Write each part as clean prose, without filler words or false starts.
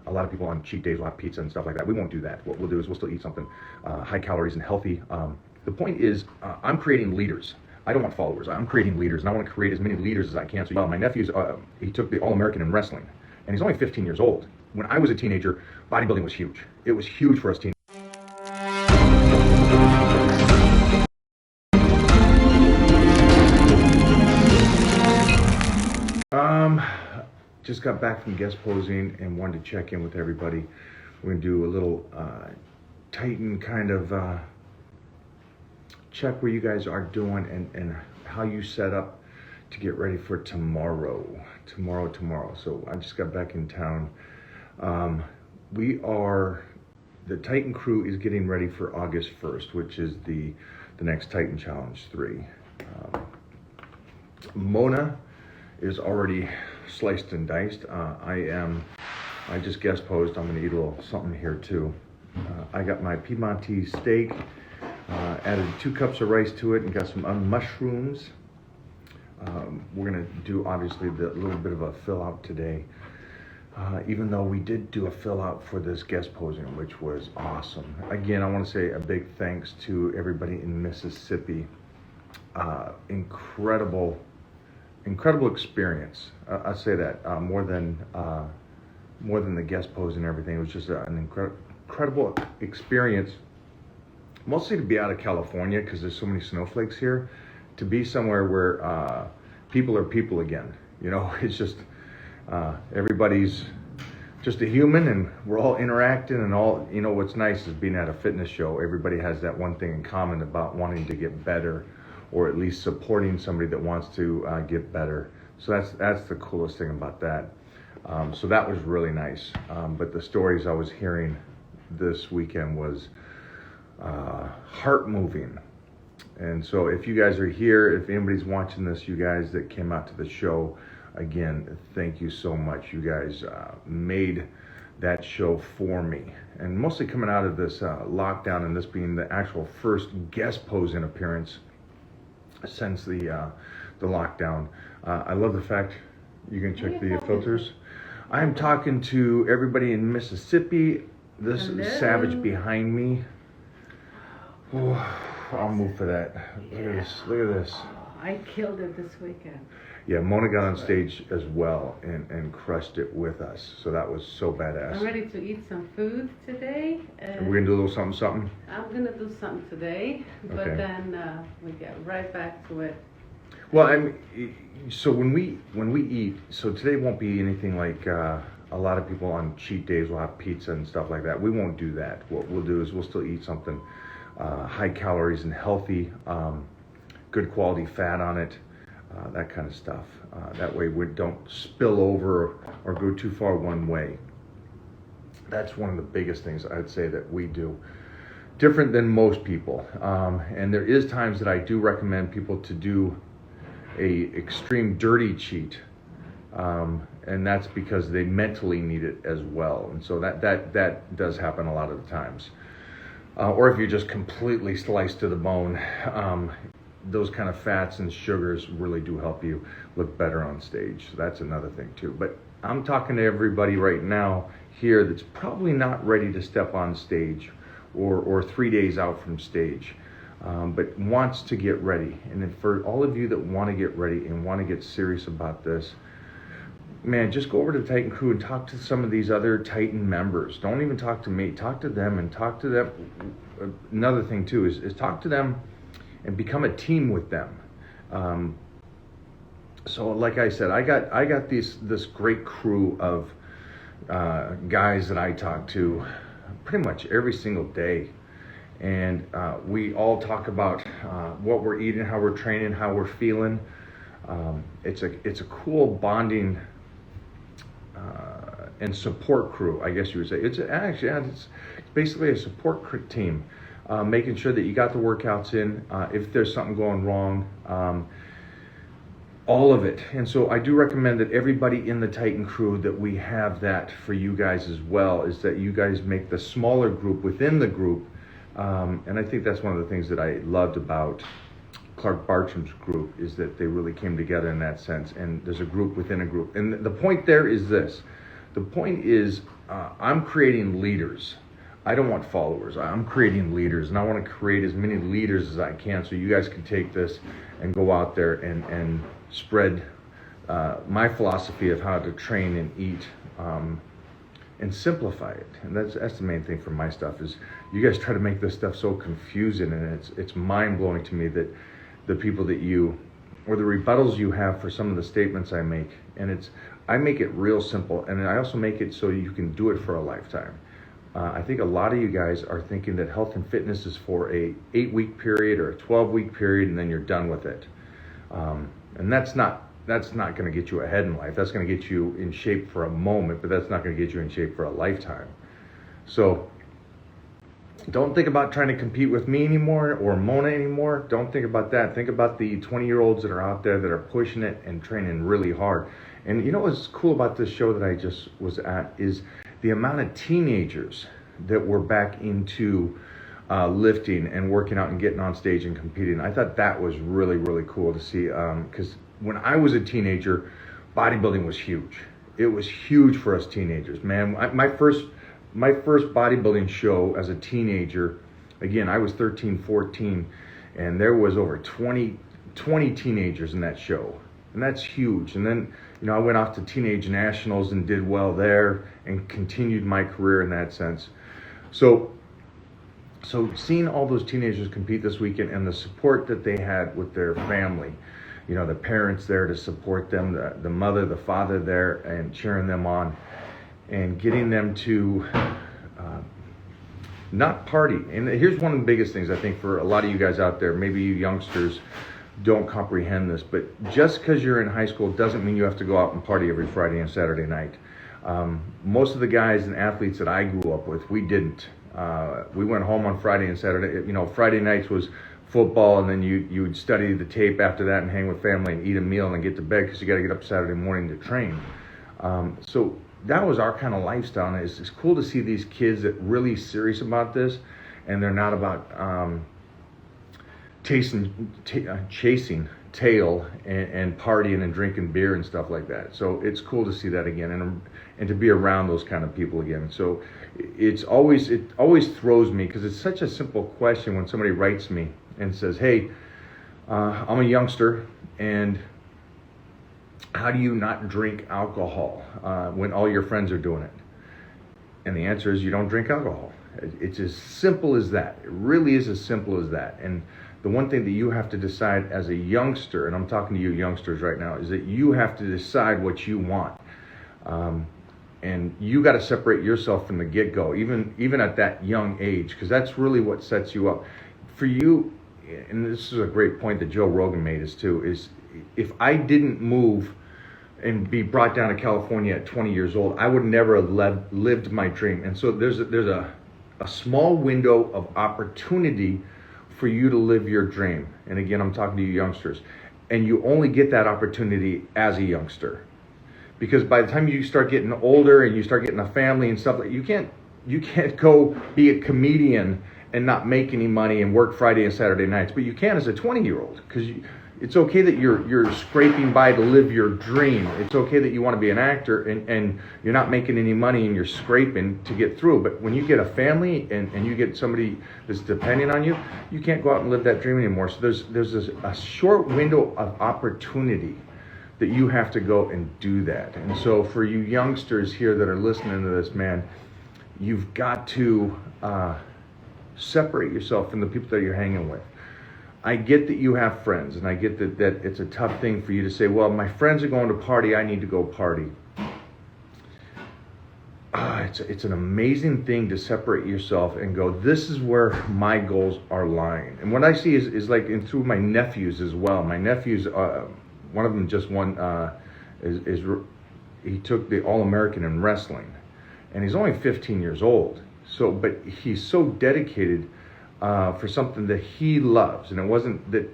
a lot of people on cheat days will have pizza and stuff like that. We won't do that. What we'll do is we'll still eat something high calories and healthy. The point is, I'm creating leaders. I don't want followers. I'm creating leaders, and I want to create as many leaders as I can. So my nephew's, he took the All-American in wrestling, and he's only 15 years old. When I was a teenager, bodybuilding was huge. It was huge for us teenagers. Just got back from guest posing and wanted to check in with everybody. We're gonna do a little Titan kind of check where you guys are doing and how you set up to get ready for tomorrow. So I just got back in town. The Titan crew is getting ready for August 1st, which is the next Titan Challenge 3. Mona is already sliced and diced. I just guest posed. I'm gonna eat a little something here too. I got my Piedmontese steak, added 2 cups of rice to it and got some mushrooms. We're gonna do obviously the little bit of a fill out today. Even though we did do a fill out for this guest posing, which was awesome. Again, I wanna say a big thanks to everybody in Mississippi. Incredible experience. I say that more than the guest pose and everything. It was just an incredible experience. Mostly to be out of California because there's so many snowflakes here. To be somewhere where people are people again. You know, it's just everybody's just a human and we're all interacting and all. You know, what's nice is being at a fitness show. Everybody has that one thing in common about wanting to get better, or at least supporting somebody that wants to get better. So that's the coolest thing about that. So that was really nice. But the stories I was hearing this weekend was heart-moving. And so if you guys are here, if anybody's watching this, you guys that came out to the show, again, thank you so much. You guys made that show for me. And mostly coming out of this lockdown and this being the actual first guest posing appearance since the lockdown. I love the fact you can check the filters. I'm talking to everybody in Mississippi. This savage behind me. Oh, I'll move for that. Look at this. I killed it this weekend. Yeah, Mona got on stage as well and crushed it with us. So that was so badass. I'm ready to eat some food today. And we're gonna do a little something? I'm gonna do something today, but then we get right back to it. Well, so when we eat, so today won't be anything like a lot of people on cheat days will have pizza and stuff like that. We won't do that. What we'll do is we'll still eat something high calories and healthy, good quality fat on it. That kind of stuff. That way we don't spill over or go too far one way. That's one of the biggest things I'd say that we do. Different than most people. And there is times that I do recommend people to do a extreme dirty cheat. And that's because they mentally need it as well. And so that does happen a lot of the times. Or if you're just completely sliced to the bone, those kind of fats and sugars really do help you look better on stage. So that's another thing too. But I'm talking to everybody right now here that's probably not ready to step on stage or 3 days out from stage, but wants to get ready. And then for all of you that want to get ready and want to get serious about this, man, just go over to the Titan crew and talk to some of these other Titan members. Don't even talk to me. Talk to them and talk to them. Another thing too is talk to them and become a team with them. So like I said, I got this great crew of guys that I talk to pretty much every single day. And we all talk about what we're eating, how we're training, how we're feeling. It's a cool bonding and support crew, I guess you would say. It's basically a support team, making sure that you got the workouts in, if there's something going wrong, all of it. And so I do recommend that everybody in the Titan crew, that we have that for you guys as well, is that you guys make the smaller group within the group. And I think that's one of the things that I loved about Clark Bartram's group, is that they really came together in that sense. And there's a group within a group. And the point there is this. The point is I'm creating leaders. I don't want followers. I'm creating leaders, and I want to create as many leaders as I can, so you guys can take this and go out there and spread my philosophy of how to train and eat, and simplify it. And that's the main thing for my stuff, is you guys try to make this stuff so confusing, and it's mind blowing to me that the people that you, or the rebuttals you have for some of the statements I make, and I make it real simple, and I also make it so you can do it for a lifetime. I think a lot of you guys are thinking that health and fitness is for a 8-week period or a 12-week period, and then you're done with it. And that's not going to get you ahead in life. That's going to get you in shape for a moment, but that's not going to get you in shape for a lifetime. So don't think about trying to compete with me anymore or Mona anymore. Don't think about that. Think about the 20-year-olds that are out there that are pushing it and training really hard. And you know what's cool about this show that I just was at is the amount of teenagers that were back into lifting and working out and getting on stage and competing. I thought that was really, really cool to see, because when I was a teenager, bodybuilding was huge. It was huge for us teenagers, man. My first bodybuilding show as a teenager, again, I was 13, 14, and there was over 20 teenagers in that show. And that's huge. And then, I went off to Teenage Nationals and did well there and continued my career in that sense. So seeing all those teenagers compete this weekend and the support that they had with their family, the parents there to support them, the mother, the father there, and cheering them on, and getting them to not party. And here's one of the biggest things I think for a lot of you guys out there, maybe you youngsters don't comprehend this, but just because you're in high school doesn't mean you have to go out and party every Friday and Saturday night. Most of the guys and athletes that I grew up with, we didn't. We went home on Friday and Saturday. Friday nights was football, and then you would study the tape after that and hang with family and eat a meal and then get to bed because you got to get up Saturday morning to train. So that was our kind of lifestyle, and it's cool to see these kids that really serious about this, and they're not about chasing tail and partying and drinking beer and stuff like that. So it's cool to see that again, and to be around those kind of people again. So it always throws me, because it's such a simple question when somebody writes me and says, hey, I'm a youngster, and how do you not drink alcohol when all your friends are doing it? And the answer is you don't drink alcohol. It's as simple as that. It really is as simple as that. And the one thing that you have to decide as a youngster, and I'm talking to you youngsters right now, is that you have to decide what you want. And you got to separate yourself from the get-go, even at that young age, because that's really what sets you up. For you, and this is a great point that Joe Rogan made is if I didn't move and be brought down to California at 20 years old, I would never have lived my dream. And so there's a small window of opportunity for you to live your dream. And again, I'm talking to you youngsters. And you only get that opportunity as a youngster. Because by the time you start getting older and you start getting a family and stuff, you can't go be a comedian and not make any money and work Friday and Saturday nights. But you can as a 20-year-old, because it's okay that you're scraping by to live your dream. It's okay that you want to be an actor and you're not making any money and you're scraping to get through. But when you get a family and you get somebody that's depending on you, you can't go out and live that dream anymore. So there's a short window of opportunity that you have to go and do that. And so for you youngsters here that are listening to this, man, you've got to separate yourself from the people that you're hanging with. I get that you have friends, and I get that it's a tough thing for you to say, well, my friends are going to party, I need to go party. It's an amazing thing to separate yourself and go, this is where my goals are lying. And what I see is like through my nephews as well. My nephews, one of them just won, he took the All-American in wrestling, and he's only 15 years old. So, but he's so dedicated for something that he loves. And it wasn't that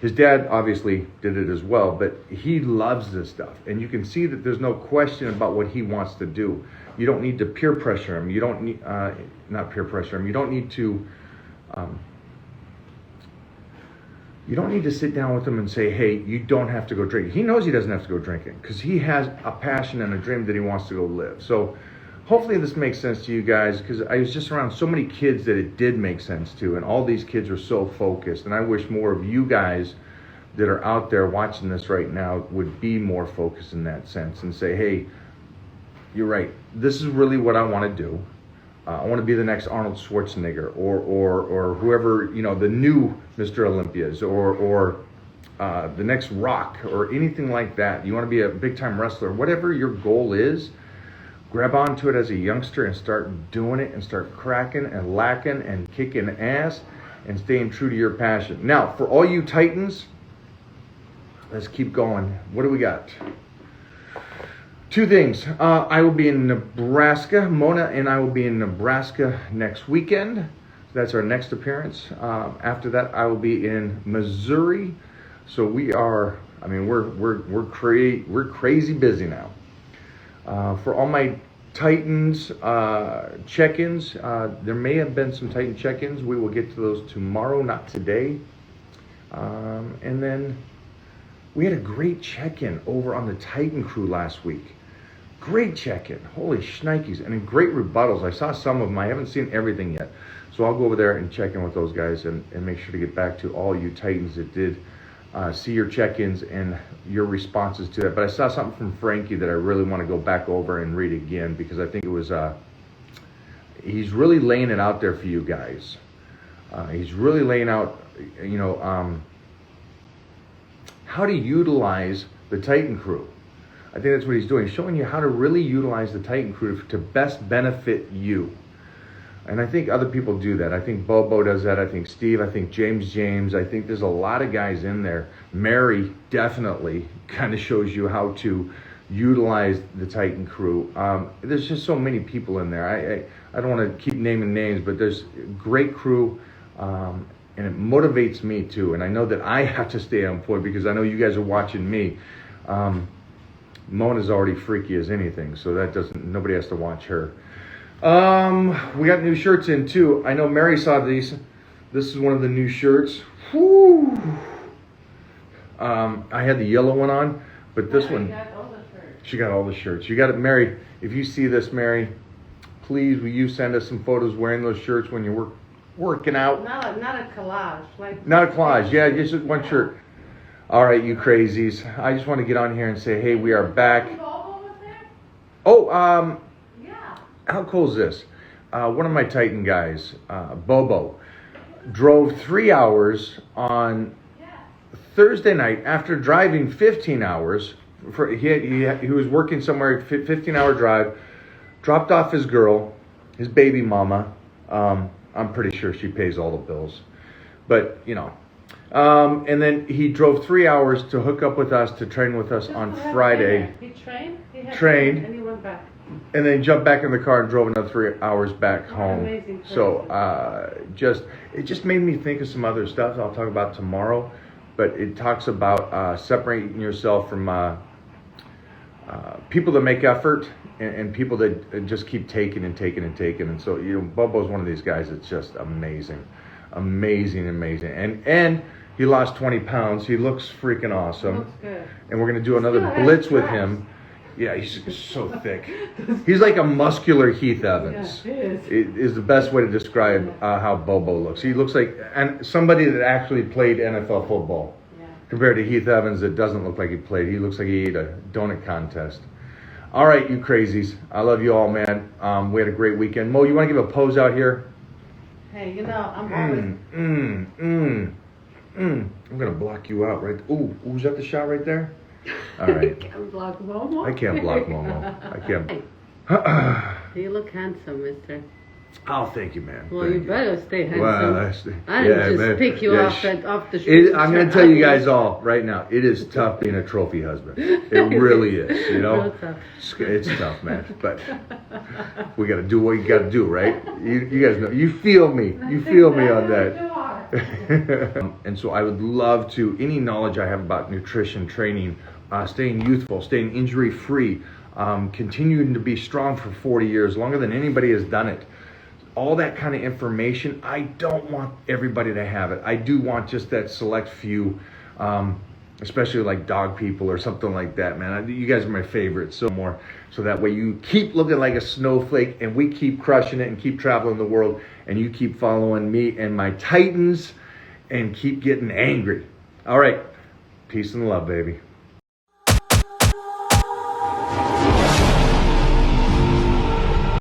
his dad obviously did it as well, but he loves this stuff. And you can see that there's no question about what he wants to do. You don't need to peer pressure him. You don't need, not peer pressure him. You don't need to sit down with him and say, hey, you don't have to go drinking. He knows he doesn't have to go drinking because he has a passion and a dream that he wants to go live. So hopefully this makes sense to you guys, because I was just around so many kids that it did make sense to, and all these kids are so focused, and I wish more of you guys that are out there watching this right now would be more focused in that sense and say, hey, you're right, this is really what I want to do. I want to be the next Arnold Schwarzenegger or whoever, the new Mr. Olympias or the next Rock or anything like that. You want to be a big time wrestler, whatever your goal is, grab onto it as a youngster and start doing it and start cracking and lacking and kicking ass and staying true to your passion. Now, for all you Titans, let's keep going. What do we got? Two things. I will be in Nebraska. Mona and I will be in Nebraska next weekend. That's our next appearance. After that, I will be in Missouri. So we are. I mean, we're crazy busy now. For all my Titans check-ins, there may have been some Titan check-ins. We will get to those tomorrow, not today. And then we had a great check-in over on the Titan crew last week. Great check-in. Holy shnikes. And great rebuttals. I saw some of them. I haven't seen everything yet. So I'll go over there and check in with those guys and make sure to get back to all you Titans that did see your check-ins and your responses to that. But I saw something from Frankie that I really want to go back over and read again, because I think it was, he's really laying it out there for you guys. He's really laying out, how to utilize the Titan crew. I think that's what he's doing, showing you how to really utilize the Titan crew to best benefit you. And I think other people do that. I think Bobo does that. I think Steve. I think James. I think there's a lot of guys in there. Mary definitely kind of shows you how to utilize the Titan crew. There's just so many people in there. I don't want to keep naming names, but there's a great crew. And it motivates me too. And I know that I have to stay on point because I know you guys are watching me. Mona's already freaky as anything, so nobody has to watch her. We got new shirts in too. I know Mary saw these. This is one of the new shirts. Whoo! I had the yellow one on, but this one, she got all the shirts. You got it, Mary. If you see this, Mary, please will you send us some photos wearing those shirts when you're working out? Not a collage. Not a collage. Yeah, just one shirt. All right, you crazies. I just want to get on here and say, hey, we are back. Oh, yeah. How cool is this? One of my Titan guys, Bobo, drove 3 hours on Thursday night after driving 15 hours. He was working somewhere, 15-hour drive, dropped off his girl, his baby mama. I'm pretty sure she pays all the bills. But, and then he drove 3 hours to hook up with us, to train with us on Friday. He trained? Trained. And he went back. And then jumped back in the car and drove another 3 hours back home. Amazing. So it just made me think of some other stuff I'll talk about tomorrow. But it talks about separating yourself from people that make effort and people that just keep taking and taking and taking. And so, Bobo's one of these guys that's just amazing. Amazing. And he lost 20 pounds. He looks freaking awesome. He looks good. And we're going to do another blitz with him. Yeah, he's so thick. He's like a muscular Heath Evans. Yeah, he is. It is the best way to describe how Bobo looks. He looks like somebody that actually played NFL football. Yeah. Compared to Heath Evans that doesn't look like he played. He looks like he ate a donut contest. All right, you crazies. I love you all, man. We had a great weekend. Mo, you want to give a pose out here? Hey, I'm always... I'm going to block you out right. Ooh, is that the shot right there? All right. I can't block Momo. I can't block Momo. I can't. You look handsome, mister. Oh, thank you, man. Well, thank you better stay handsome. Well, I didn't just pick you off the street. I'm going to tell you guys all right now, it is tough being a trophy husband. It really is, Real tough. It's tough, man. But we got to do what you got to do, right? You guys know. You feel me. You feel me on that. And so I would love to, any knowledge I have about nutrition, training, staying youthful, staying injury-free, continuing to be strong for 40 years, longer than anybody has done it. All that kind of information, I don't want everybody to have it. I do want just that select few. And especially like dog people or something like that, man. You guys are my favorites. So that way you keep looking like a snowflake, and we keep crushing it and keep traveling the world, and you keep following me and my Titans and keep getting angry. All right. Peace and love, baby.